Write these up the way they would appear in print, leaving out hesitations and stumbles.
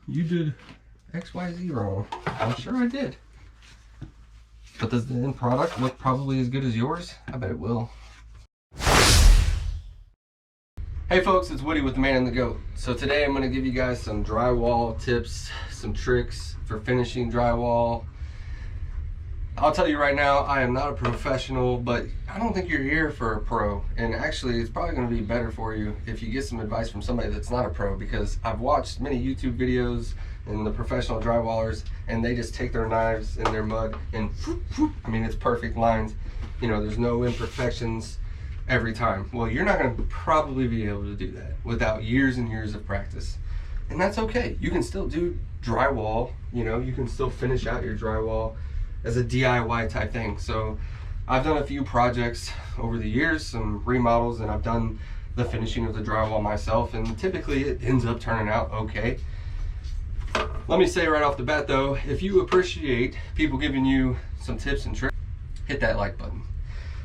you did XYZ wrong. I'm sure I did. But does the end product look probably as good as yours? I bet it will. Hey folks, it's Woody with the Man and the Goat. So today I'm going to give you guys some drywall tips, some tricks for finishing drywall. I'll tell you right now, I am not a professional, but I don't think you're here for a pro. And actually, it's probably going to be better for you if you get some advice from somebody that's not a pro, because I've watched many YouTube videos and the professional drywallers, and they just take their knives in their mud and whoop, whoop. I mean, it's perfect lines. You know, there's no imperfections every time. Well, you're not going to probably be able to do that without years and years of practice. And that's okay. You can still do drywall, you know, you can still finish out your drywall as a DIY type thing. So I've done a few projects over the years, some remodels, and I've done the finishing of the drywall myself, and typically it ends up turning out okay. Let me say right off the bat though, if you appreciate people giving you some tips and tricks, hit that like button.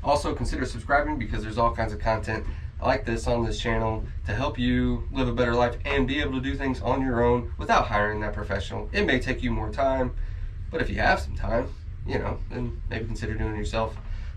Also consider subscribing, because there's all kinds of content like this on this channel to help you live a better life and be able to do things on your own without hiring that professional. It may take you more time, but if you have some time, you know, then maybe consider doing it yourself.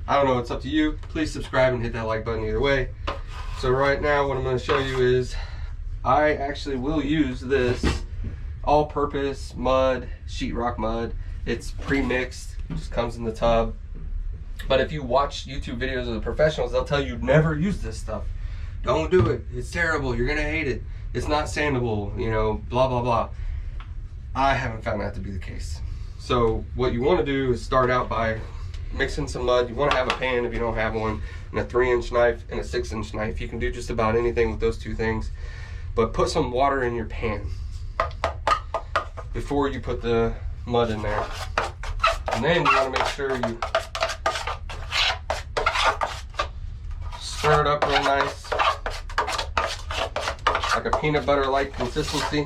I don't know, it's up to you. Please subscribe and hit that like button either way. So right now what I'm going to show you is I actually will use this all-purpose mud, sheetrock mud. It's pre-mixed, it just comes in the tub. But if you watch YouTube videos of the professionals, they'll tell you never use this stuff. Don't do it. It's terrible. You're gonna hate it. It's not sandable, you know, blah, blah, blah. I haven't found that to be the case. So what you wanna do is start out by mixing some mud. You wanna have a pan if you don't have one, and a 3-inch knife and a 6-inch knife. You can do just about anything with those two things. But put some water in your pan before you put the mud in there. And then you wanna make sure you stir it up real nice, like a peanut butter like consistency.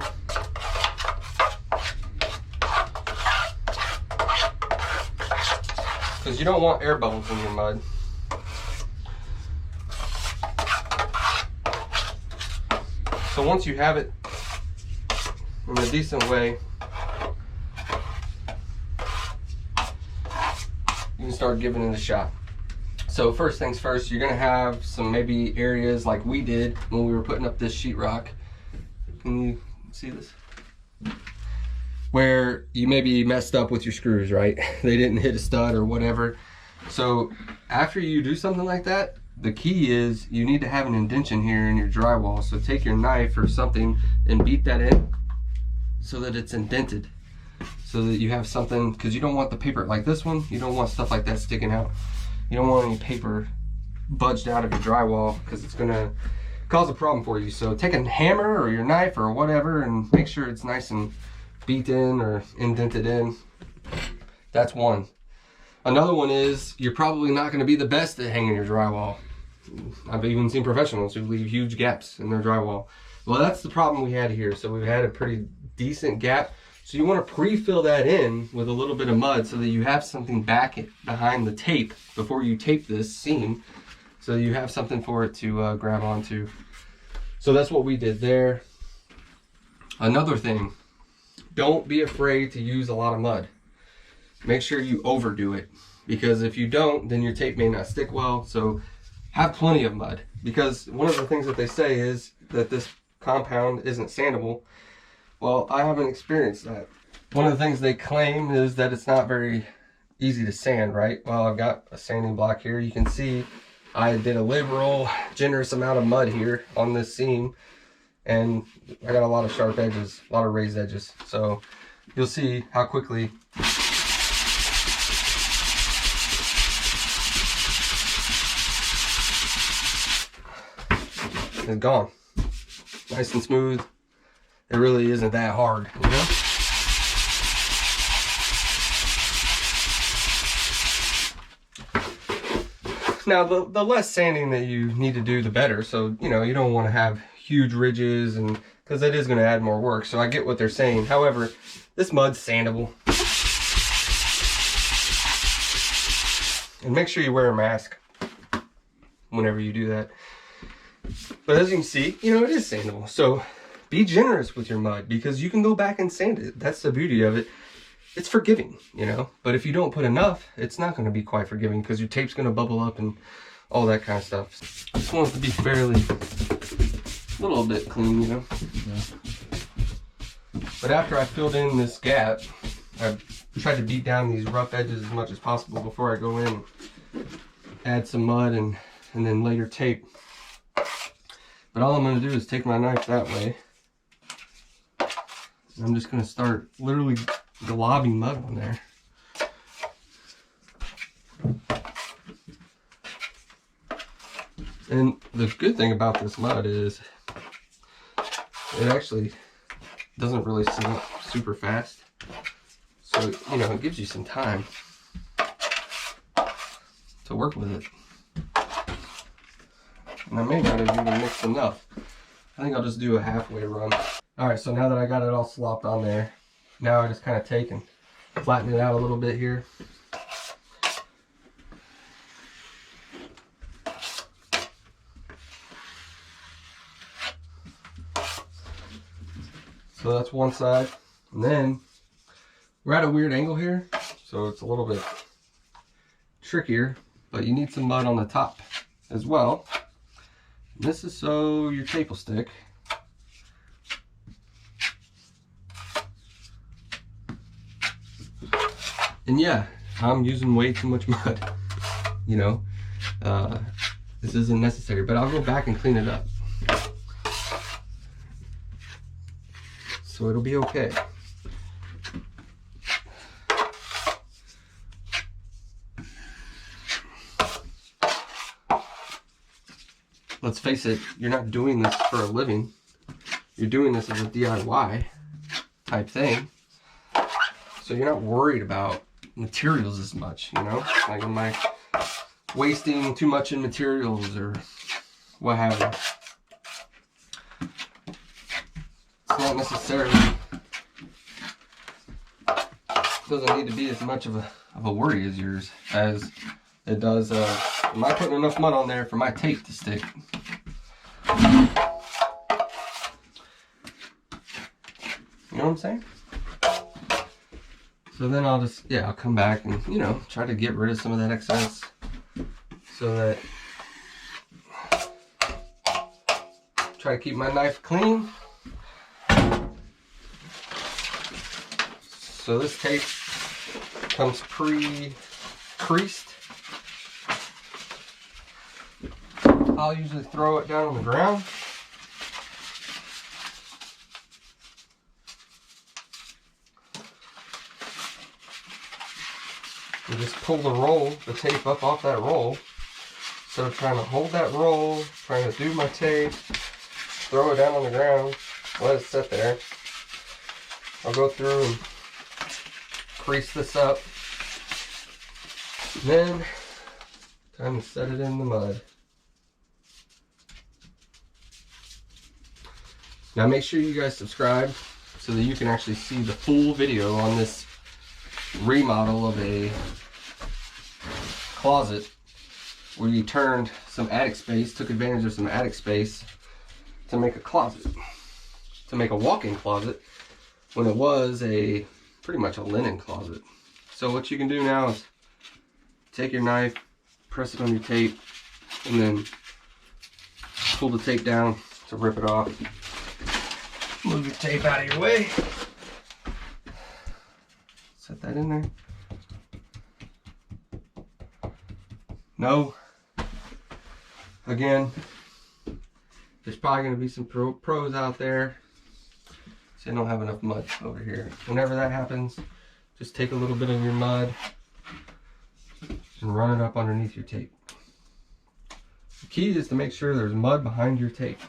Because you don't want air bubbles in your mud. So once you have it in a decent way, you can start giving it a shot. So first things first, you're gonna have some maybe areas like we did when we were putting up this sheetrock. Can you see this? Where you maybe messed up with your screws, right? They didn't hit a stud or whatever. So after you do something like that, the key is you need to have an indentation here in your drywall. So take your knife or something and beat that in so that it's indented. So that you have something, because you don't want the paper like this one, you don't want stuff like that sticking out. You don't want any paper budged out of your drywall, because it's gonna cause a problem for you. So take a hammer or your knife or whatever and make sure it's nice and beat in or indented in. That's one. Another one is you're probably not gonna be the best at hanging your drywall. I've even seen professionals who leave huge gaps in their drywall. Well, that's the problem we had here. So we've had a pretty decent gap. So you want to pre-fill that in with a little bit of mud so that you have something back behind the tape before you tape this seam, so you have something for it to grab onto. So that's what we did there. Another thing, don't be afraid to use a lot of mud. Make sure you overdo it, because if you don't, then your tape may not stick well. So have plenty of mud, because one of the things that they say is that this compound isn't sandable. Well, I haven't experienced that. One of the things they claim is that it's not very easy to sand, right? Well, I've got a sanding block here. You can see I did a liberal, generous amount of mud here on this seam, and I got a lot of sharp edges, a lot of raised edges. So you'll see how quickly it's gone. Nice and smooth. It really isn't that hard, you know? Now, the less sanding that you need to do, the better. So, you know, you don't want to have huge ridges, and because that is going to add more work. So I get what they're saying. However, this mud's sandable. And make sure you wear a mask whenever you do that. But as you can see, you know, it is sandable. So be generous with your mud, because you can go back and sand it. That's the beauty of it. It's forgiving, you know, but if you don't put enough, it's not going to be quite forgiving, because your tape's going to bubble up and all that kind of stuff. I just want it to be fairly, a little bit clean, you know. Yeah. But after I filled in this gap, I tried to beat down these rough edges as much as possible before I go in, add some mud and then later tape. But all I'm going to do is take my knife that way. I'm just going to start literally globbing mud on there. And the good thing about this mud is it actually doesn't really sink super fast. So, you know, it gives you some time to work with it. And I may not have even mixed enough. I think I'll just do a halfway run. Alright, so now that I got it all slopped on there, now I just kind of take and flatten it out a little bit here. So that's one side. And then we're at a weird angle here, so it's a little bit trickier, but you need some mud on the top as well. And this is so your tape will stick. And yeah, I'm using way too much mud, you know. This isn't necessary, but I'll go back and clean it up. So it'll be okay. Let's face it, you're not doing this for a living. You're doing this as a DIY type thing. So you're not worried about materials as much, you know? Like, am I wasting too much in materials or what have you? It's not necessarily, doesn't need to be as much of a worry as yours as it does. Am I putting enough mud on there for my tape to stick? You know what I'm saying? So then I'll just, yeah, I'll come back and, you know, try to get rid of some of that excess so that, try to keep my knife clean. So this tape comes pre-creased. I'll usually throw it down on the ground. And just pull the roll, the tape up off that roll. So trying to hold that roll, trying to do my tape, throw it down on the ground, let it sit there. I'll go through and crease this up. And then, time to set it in the mud. Now make sure you guys subscribe so that you can actually see the full video on this remodel of a closet where you turned some attic space, took advantage of some attic space to make a closet, to make a walk-in closet when it was pretty much a linen closet. So what you can do now is take your knife, press it on your tape, and then pull the tape down to rip it off. Move your tape out of your way. Set that in there. No. Again, there's probably going to be some pros out there. So I don't have enough mud over here. Whenever that happens, just take a little bit of your mud and run it up underneath your tape. The key is to make sure there's mud behind your tape.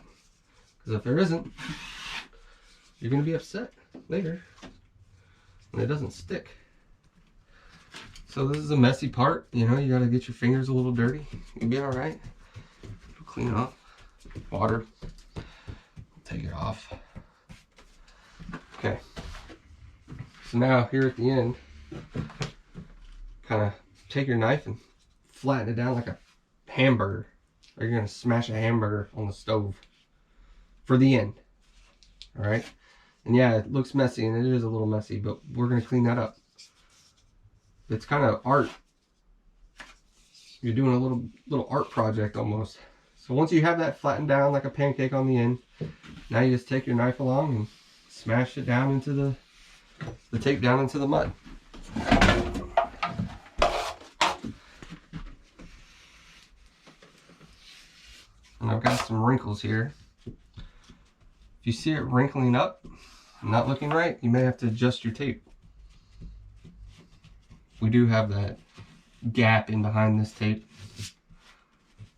Because if there isn't, you're going to be upset later when it doesn't stick. So this is a messy part, you know, you got to get your fingers a little dirty. You'll be alright. Clean it off. Water. Take it off. Okay. So now here at the end, kind of take your knife and flatten it down like a hamburger. Or you're going to smash a hamburger on the stove for the end. All right. And yeah, it looks messy, and it is a little messy, but we're going to clean that up. It's kind of art. You're doing a little art project almost. So once you have that flattened down like a pancake on the end, now you just take your knife along and smash it down into the tape down into the mud. And I've got some wrinkles here. If you see it wrinkling up, not looking right, you may have to adjust your tape. We do have that gap in behind this tape,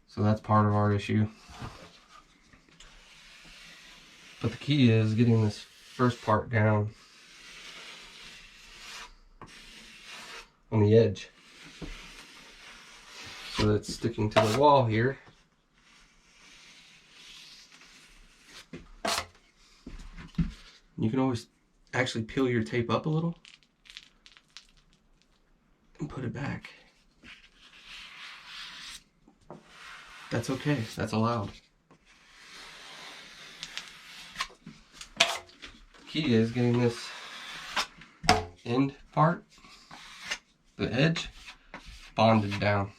so that's part of our issue. But the key is getting this first part down on the edge so that it's sticking to the wall here. You can always actually peel your tape up a little and put it back. That's okay, that's allowed. Key is getting this end part, the edge, bonded down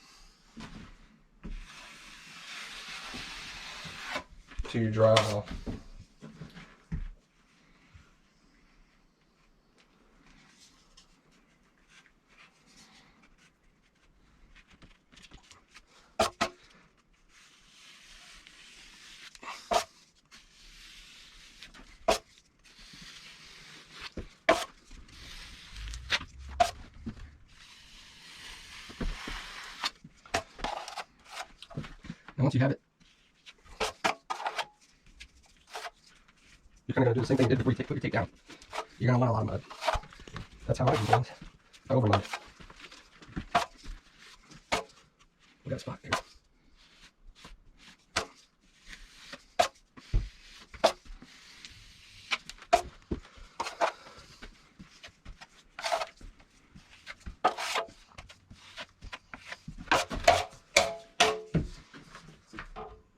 to your drywall. And once you have it, you're kind of going to do the same thing you did before you put your tape down. You're going to want a lot of mud. That's how I do things. I over mud. We got a spot here.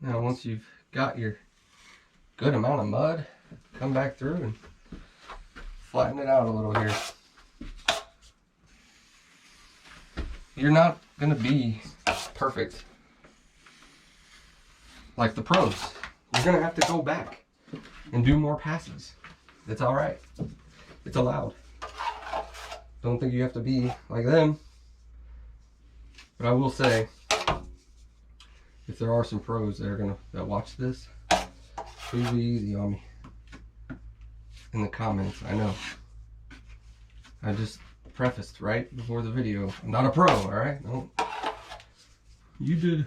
Now once you've got your good amount of mud, come back through and flatten it out a little here. You're not going to be perfect like the pros. You're going to have to go back and do more passes. It's all right. It's allowed. Don't think you have to be like them. But I will say, if there are some pros that watch this, please be easy on me in the comments. I know I just prefaced right before the video, I'm not a pro, all right? No, you did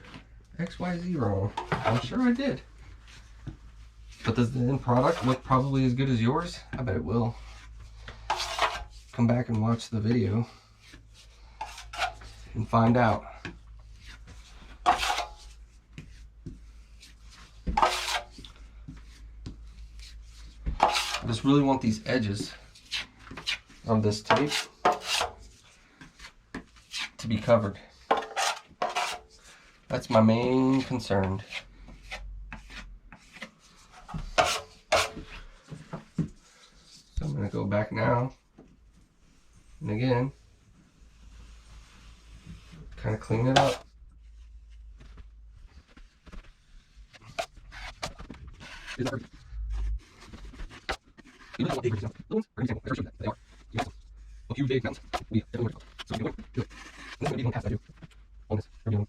XYZ wrong. I'm sure I did. But does the end product look probably as good as yours? I bet it will. Come back and watch the video and find out. I just really want these edges of this tape to be covered. That's my main concern. So I'm going to go back now and again kind of clean it up. You don't want big examples. The ones are examples. I showed that they are. You got some. A few big mountains. We definitely want to go. So you do it. And then we're going to pass that too. On this. We're doing.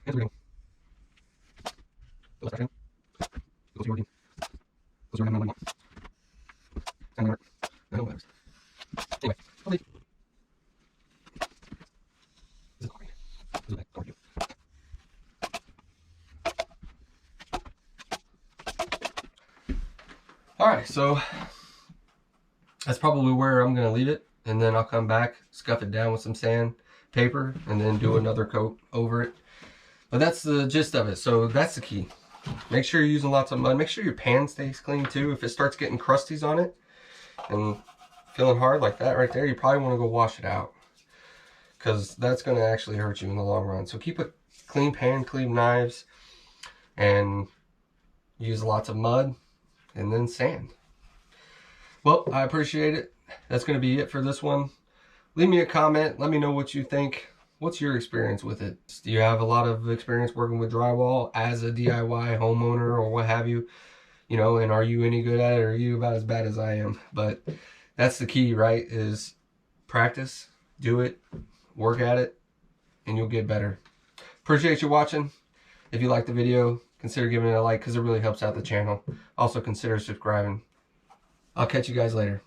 And we're going. Go start down. Go to your team. Go to your number 1. And number. No, whatever. Anyway, I'll leave. This is all right. This is like going to do. Alright, so that's probably where I'm going to leave it, and then I'll come back, scuff it down with some sandpaper, and then do another coat over it. But that's the gist of it, so that's the key. Make sure you're using lots of mud. Make sure your pan stays clean too. If it starts getting crusties on it and feeling hard like that right there, you probably want to go wash it out, because that's going to actually hurt you in the long run. So keep a clean pan, clean knives, and use lots of mud, and then sand. Well, I appreciate it. That's going to be it for this one. Leave me a comment. Let me know what you think. What's your experience with it? Do you have a lot of experience working with drywall as a DIY homeowner or what have you? You know, and are you any good at it, or are you about as bad as I am? But that's the key, right? Is practice, do it, work at it, and you'll get better. Appreciate you watching. If you liked the video, consider giving it a like because it really helps out the channel. Also consider subscribing. I'll catch you guys later.